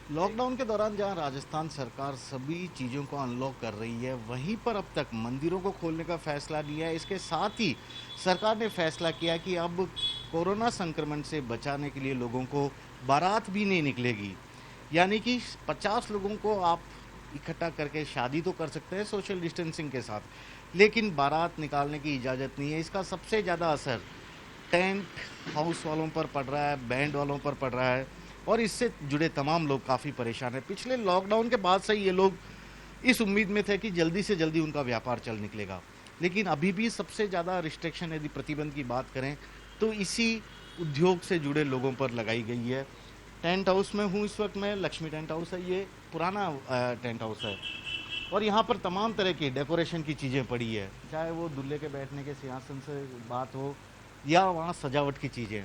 Lockdown के दौरान जहां राजस्थान सरकार सभी चीज़ों को अनलॉक कर रही है, वहीं पर अब तक मंदिरों को खोलने का फैसला लिया है। इसके साथ ही सरकार ने फैसला किया कि अब कोरोना संक्रमण से बचाने के लिए लोगों को बारात भी नहीं निकलेगी। यानी कि 50 लोगों को आप इकट्ठा करके शादी तो कर सकते हैं सोशल डिस्टेंसिंग के साथ, लेकिन बारात निकालने की इजाज़त नहीं है। इसका सबसे ज़्यादा असर टेंट हाउस वालों पर पड़ रहा है, बैंड वालों पर पड़ रहा है, और इससे जुड़े तमाम लोग काफ़ी परेशान हैं। पिछले लॉकडाउन के बाद से ये लोग इस उम्मीद में थे कि जल्दी से जल्दी उनका व्यापार चल निकलेगा, लेकिन अभी भी सबसे ज़्यादा रिस्ट्रिक्शन यदि प्रतिबंध की बात करें तो इसी उद्योग से जुड़े लोगों पर लगाई गई है। टेंट हाउस में हूँ इस वक्त मैं, लक्ष्मी टेंट हाउस है ये, पुराना टेंट हाउस है, और यहाँ पर तमाम तरह की डेकोरेशन की चीज़ें पड़ी है, चाहे वो दूल्हे के बैठने के सिंहासन से बात हो या वहाँ सजावट की चीज़ें।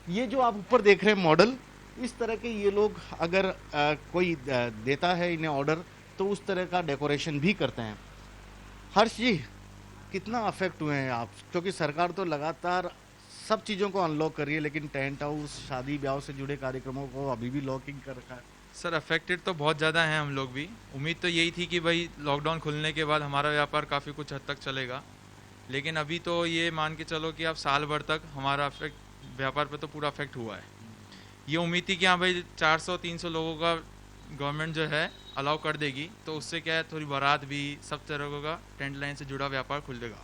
ये जो आप ऊपर देख रहे हैं मॉडल, इस तरह के ये लोग अगर कोई देता है इन्हें ऑर्डर, तो उस तरह का डेकोरेशन भी करते हैं। हर्ष जी, कितना अफेक्ट हुए हैं आप, क्योंकि सरकार तो लगातार सब चीज़ों को अनलॉक कर रही है, लेकिन टेंट हाउस शादी ब्याह से जुड़े कार्यक्रमों को अभी भी लॉकिंग कर रखा है। सर अफेक्टेड तो बहुत ज़्यादा हैं हम लोग भी। उम्मीद तो यही थी कि भाई लॉकडाउन खुलने के बाद हमारा व्यापार काफ़ी कुछ हद तक चलेगा, लेकिन अभी तो ये मान के चलो कि अब साल भर तक हमारा व्यापार पे तो पूरा अफेक्ट हुआ है। ये उम्मीद थी कि हाँ भाई 400-300 लोगों का गवर्नमेंट जो है अलाउ कर देगी, तो उससे क्या है थोड़ी बारात भी सब तरह का टेंट लाइन से जुड़ा व्यापार खुल जाएगा,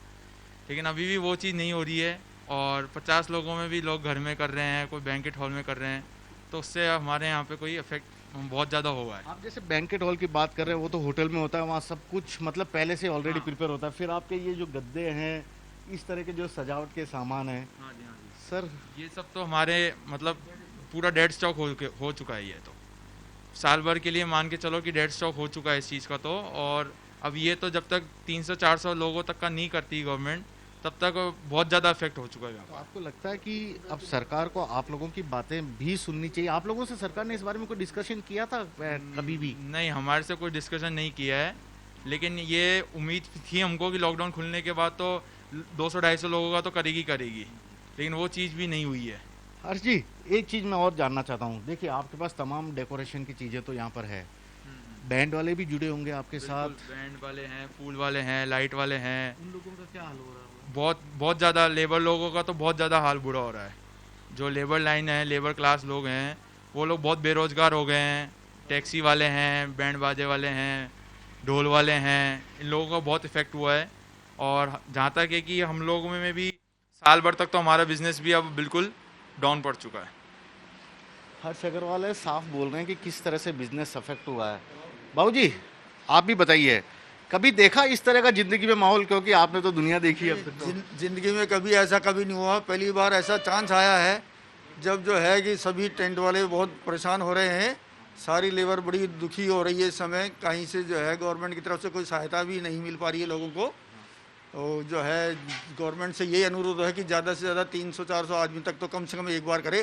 लेकिन अभी भी वो चीज़ नहीं हो रही है। और 50 लोगों में भी लोग घर में कर रहे हैं, कोई बैंकेट हॉल में कर रहे हैं, तो उससे हमारे यहाँ पे कोई इफेक्ट बहुत ज़्यादा हुआ है। आप जैसे बैंकेट हॉल की बात कर रहे हैं, वो तो होटल में होता है, वहाँ सब कुछ मतलब पहले से ऑलरेडी हाँ प्रिपेयर होता है। फिर आपके ये जो गद्दे हैं, इस तरह के जो सजावट के सामान हैं, हाँ जी, हाँ जी। सर ये सब तो हमारे मतलब पूरा डेड स्टॉक हो चुका है। ये तो साल भर के लिए मान के चलो कि डेड स्टॉक हो चुका है इस चीज़ का तो। और अब ये तो जब तक 300-400 लोगों तक का नहीं करती गवर्नमेंट, तब तक बहुत ज़्यादा इफेक्ट हो चुका है तो व्यापार। आपको लगता है कि अब सरकार को आप लोगों की बातें भी सुननी चाहिए? आप लोगों से सरकार ने इस बारे में कोई डिस्कशन किया था कभी भी? नहीं, हमारे से कोई डिस्कशन नहीं किया है, लेकिन ये उम्मीद थी हमको कि लॉकडाउन खुलने के बाद तो 200-250 लोगों का तो करेगी करेगी, लेकिन वो चीज़ भी नहीं हुई है। हर्ष जी, एक चीज़ मैं और जानना चाहता हूँ। देखिए, आपके पास तमाम डेकोरेशन की चीज़ें तो यहाँ पर है, बैंड वाले भी जुड़े होंगे आपके बिल्कुल, साथ। बैंड वाले हैं, फूल वाले हैं, लाइट वाले हैं। उन लोगों का क्या हाल हो रहा है? बहुत बहुत ज़्यादा लेबर लोगों का तो बहुत ज़्यादा हाल बुरा हो रहा है। जो लेबर लाइन है, लेबर क्लास लोग हैं, वो लोग बहुत बेरोज़गार हो गए हैं। टैक्सी वाले हैं, बैंड बाजे वाले हैं, ढोल वाले हैं, इन लोगों का बहुत इफेक्ट हुआ है। और जहाँ तक है कि हम लोगों में भी साल भर तक तो हमारा बिजनेस भी अब बिल्कुल डाउन पड़ चुका है। हर्ष अग्रवाल है, साफ बोल रहे हैं कि किस तरह से बिजनेस अफेक्ट हुआ है। बाबूजी, आप भी बताइए, कभी देखा इस तरह का जिंदगी में माहौल? क्योंकि आपने तो दुनिया देखी है अब तक तो। जिंदगी में कभी ऐसा कभी नहीं हुआ, पहली बार ऐसा चांस आया है जब जो है कि सभी टेंट वाले बहुत परेशान हो रहे हैं। सारी लेबर बड़ी दुखी हो रही है इस समय, कहीं से जो है गवर्नमेंट की तरफ से कोई सहायता भी नहीं मिल पा रही है लोगों को। तो जो है गवर्नमेंट से यही अनुरोध है कि ज़्यादा से ज़्यादा 300-400 आदमी तक तो कम से कम एक बार करे,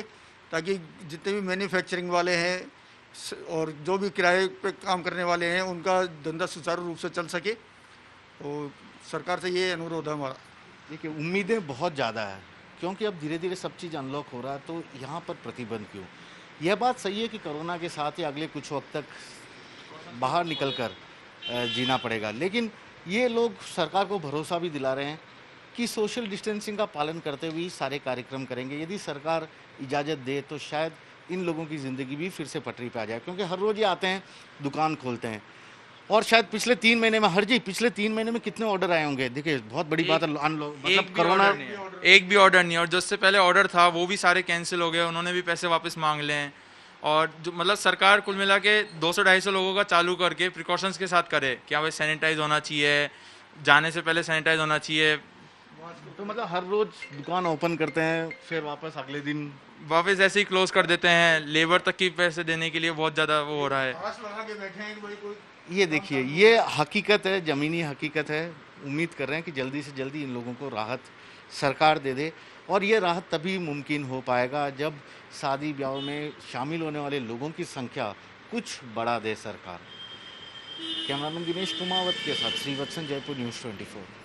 ताकि जितने भी मैन्युफैक्चरिंग वाले हैं और जो भी किराए पे काम करने वाले हैं उनका धंधा सुचारू रूप से चल सके। तो सरकार से ये अनुरोध है हमारा। देखिए, उम्मीदें बहुत ज़्यादा है, क्योंकि अब धीरे धीरे सब चीज़ अनलॉक हो रहा है, तो यहाँ पर प्रतिबंध क्यों? यह बात सही है कि कोरोना के साथ ही अगले कुछ वक्त तक बाहर निकल कर जीना पड़ेगा, लेकिन ये लोग सरकार को भरोसा भी दिला रहे हैं कि सोशल डिस्टेंसिंग का पालन करते हुए ही सारे कार्यक्रम करेंगे। यदि सरकार इजाज़त दे तो शायद इन लोगों की ज़िंदगी भी फिर से पटरी पे आ जाए, क्योंकि हर रोज़ ये आते हैं, दुकान खोलते हैं। और शायद पिछले 3 महीने में, हर जी पिछले 3 महीने में कितने ऑर्डर आए होंगे? देखिए, बहुत बड़ी बात है, अनलॉक मतलब एक भी कोरोना। ऑर्डर नहीं है, एक भी ऑर्डर नहीं है। और जो उससे पहले ऑर्डर था वो भी सारे कैंसिल हो गए, उन्होंने भी पैसे वापस मांग ले हैं। और जो मतलब सरकार कुल मिला के 200-250 लोगों का चालू करके प्रिकॉशंस के साथ करे, क्या भाई सैनिटाइज होना चाहिए, जाने से पहले सैनिटाइज होना चाहिए। तो मतलब हर रोज़ दुकान ओपन करते हैं, फिर वापस अगले दिन। वापस ऐसे ही क्लोज कर देते हैं। लेबर तक की पैसे देने के लिए बहुत ज़्यादा वो हो रहा है। आस लगा के बैठे हैं कि भाई कोई। ये देखिए, ये हकीकत है, ज़मीनी हकीकत है। उम्मीद कर रहे हैं कि जल्दी से जल्दी इन लोगों को राहत सरकार दे दे, और ये राहत तभी मुमकिन हो पाएगा जब शादी ब्याह में शामिल होने वाले लोगों की संख्या कुछ बढ़ा दे सरकार। कैमरामैन दिनेश कुमावत के साथ श्रीवत्सन, जयपुर न्यूज़ 24।